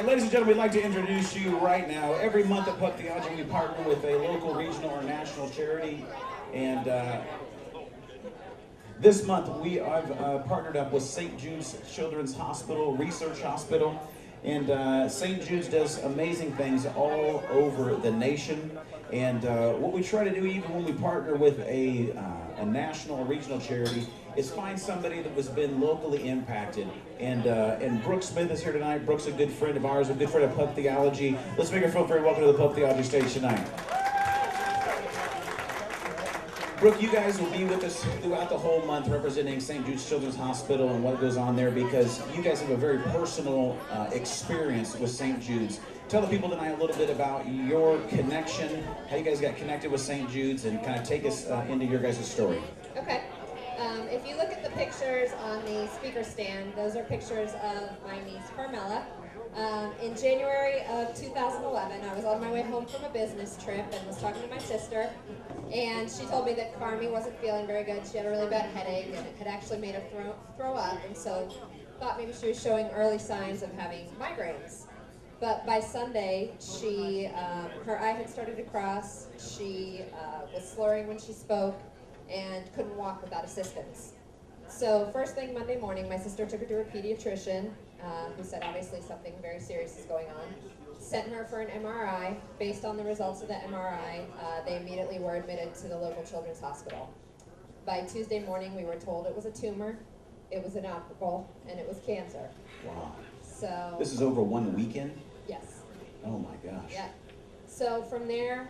ladies and gentlemen, we'd like to introduce you right now. Every month at Pub Theology, we partner with a local, regional, or national charity. And this month, we have partnered up with St. Jude's Children's Hospital, Research Hospital. And St. Jude's does amazing things all over the nation. And what we try to do, even when we partner with a national or regional charity, is find somebody that has been locally impacted. And Brooke Smith is here tonight. Brooke's a good friend of ours, a good friend of Pub Theology. Let's make her feel very welcome to the Pub Theology stage tonight. Brooke, you guys will be with us throughout the whole month representing St. Jude's Children's Hospital and what goes on there, because you guys have a very personal experience with St. Jude's. Tell the people tonight a little bit about your connection, how you guys got connected with St. Jude's, and kind of take us into your guys' story. Okay. If you look at the pictures on the speaker stand, those are pictures of my niece Carmela. In January of 2011, I was on my way home from a business trip and was talking to my sister, and she told me that Carmi wasn't feeling very good. She had a really bad headache, and it had actually made her throw up, and so thought maybe she was showing early signs of having migraines. But by Sunday, her eye had started to cross, she was slurring when she spoke, and couldn't walk without assistance. So first thing Monday morning, my sister took her to her pediatrician, who said obviously something very serious is going on. Sent her for an MRI. Based on the results of the MRI, they immediately were admitted to the local children's hospital. By Tuesday morning, we were told it was a tumor, it was inoperable, and it was cancer. Wow. So This is over one weekend? Yes. Oh my gosh. Yeah. So from there,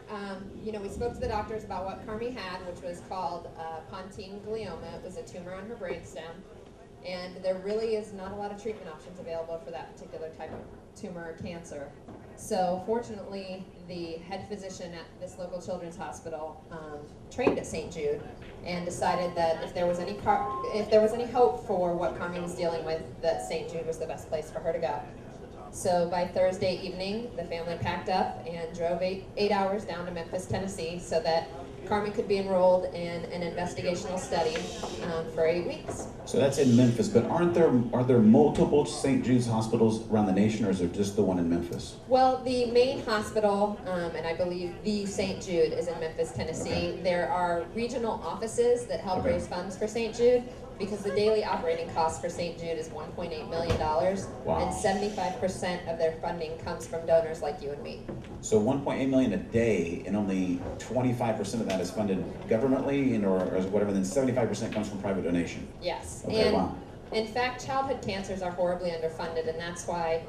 we spoke to the doctors about what Carmi had, which was called pontine glioma. It was a tumor on her brainstem, and there really is not a lot of treatment options available for that particular type of tumor or cancer. So fortunately, the head physician at this local children's hospital trained at St. Jude and decided that if there was any hope for what Carmi was dealing with, that St. Jude was the best place for her to go. So by Thursday evening, the family packed up and drove eight hours down to Memphis, Tennessee, so that Carmi could be enrolled in an investigational study for 8 weeks. So that's in Memphis, but are there multiple St. Jude's hospitals around the nation, or is there just the one in Memphis? Well, the main hospital, and I believe the St. Jude, is in Memphis, Tennessee. Okay. There are regional offices that help raise funds for St. Jude, because the daily operating cost for St. Jude is $1.8 million, Wow. and 75% of their funding comes from donors like you and me. So $1.8 million a day, and only 25% of that is funded governmentally, or whatever. Then 75% comes from private donation. Yes, Okay, and wow. in fact, childhood cancers are horribly underfunded, and that's why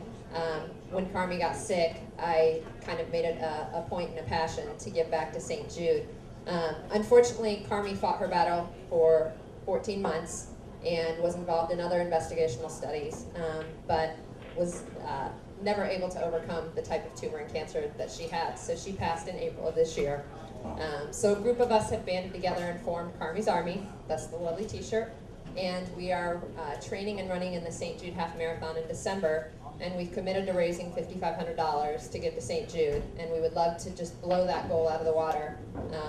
when Carmi got sick, I kind of made it a point and a passion to give back to St. Jude. Unfortunately, Carmi fought her battle for 14 months and was involved in other investigational studies, but was never able to overcome the type of tumor and cancer that she had. So she passed in April of this year. So a group of us have banded together and formed Carmi's Army. That's the lovely t-shirt. And we are training and running in the St. Jude Half Marathon in December. And we've committed to raising $5,500 to give to St. Jude, and we would love to just blow that goal out of the water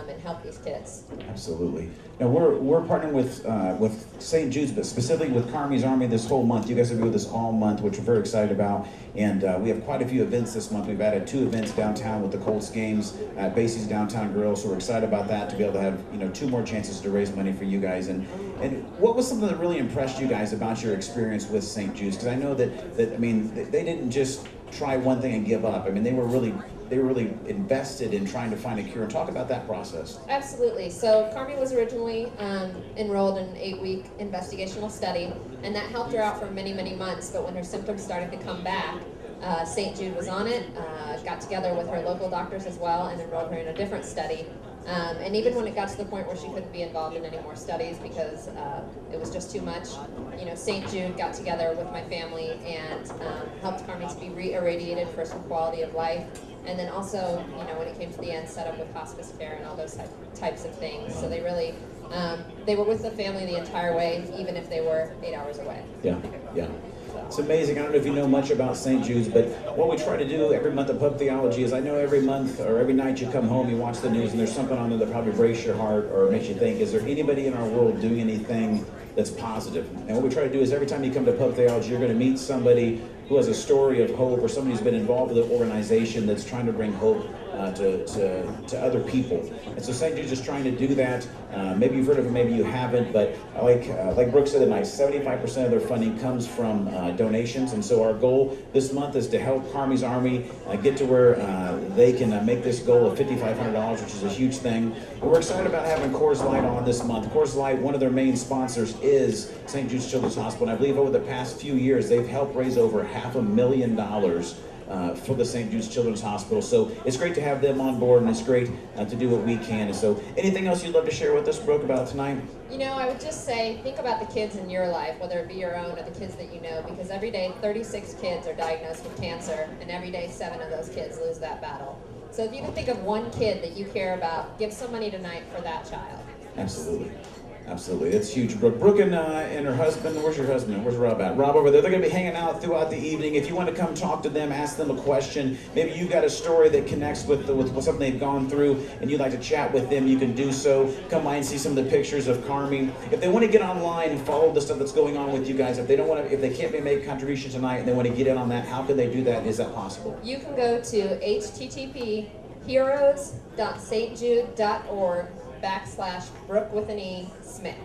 and help these kids. Absolutely. Now we're partnering with St. Jude's, but specifically with Carmi's Army this whole month. You guys have been with us all month, which we're very excited about. And we have quite a few events this month. We've added 2 events downtown with the Colts games at Basie's Downtown Grill, so we're excited about that, to be able to have 2 more chances to raise money for you guys. And what was something that really impressed you guys about your experience with St. Jude's? Because I know that they didn't just try one thing and give up. I mean, they were really invested in trying to find a cure. And talk about that process. Absolutely. So Carmi was originally enrolled in an 8-week investigational study, and that helped her out for many, many months. But when her symptoms started to come back, St. Jude was on it, got together with her local doctors as well, and enrolled her in a different study. And even when it got to the point where she couldn't be involved in any more studies because it was just too much, St. Jude got together with my family and helped Carmi to be re-irradiated for some quality of life. And then also, when it came to the end, set up with hospice care and all those types of things. So they really, they were with the family the entire way, even if they were 8 hours away. Yeah. It's amazing. I don't know if you know much about St. Jude's, but what we try to do every month at Pub Theology is, I know every month or every night you come home, you watch the news, and there's something on there that probably breaks your heart or makes you think, is there anybody in our world doing anything that's positive? And what we try to do is every time you come to Pub Theology, you're going to meet somebody who has a story of hope, or somebody who's been involved with an organization that's trying to bring hope to other people. And so St. Jude's is trying to do that. Maybe you've heard of it, maybe you haven't, but like Brooke said tonight, 75% of their funding comes from donations. And so our goal this month is to help Carmi's Army get to where they can make this goal of $5,500, which is a huge thing. And we're excited about having Coors Light on this month. Coors Light, one of their main sponsors is St. Jude's Children's Hospital. And I believe over the past few years, they've helped raise over $500,000 for the St. Jude's Children's Hospital. So it's great to have them on board, and it's great to do what we can. And so anything else you'd love to share with us, Brooke, about tonight? You know, I would just say, think about the kids in your life, whether it be your own or the kids that you know, because every day 36 kids are diagnosed with cancer, and every day 7 of those kids lose that battle. So if you can think of one kid that you care about, give some money tonight for that child. Absolutely. Absolutely. It's huge. Brooke and her husband, where's your husband? Where's Rob at? Rob over there. They're going to be hanging out throughout the evening. If you want to come talk to them, ask them a question. Maybe you got a story that connects with something they've gone through and you'd like to chat with them, you can do so. Come by and see some of the pictures of Carmi. If they want to get online and follow the stuff that's going on with you guys, if they can't make a contribution tonight and they want to get in on that, how can they do that? Is that possible? You can go to http://heroes.stjude.org/Brooke with an E Smith.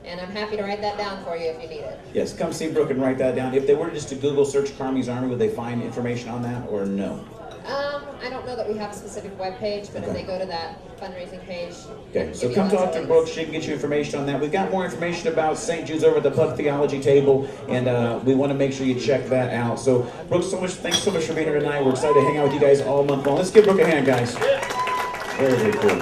And I'm happy to write that down for you if you need it. Yes, come see Brooke and write that down. If they were just to Google search Carmi's Army, would they find information on that or no? I don't know that we have a specific web page, but if they go to that fundraising page. Okay, so come talk to Brooke. She can get you information on that. We've got more information about St. Jude's over at the Plug Theology table, and we want to make sure you check that out. So, Brooke, thanks so much for being here tonight. We're excited to hang out with you guys all month long. Let's give Brooke a hand, guys. Very, very cool.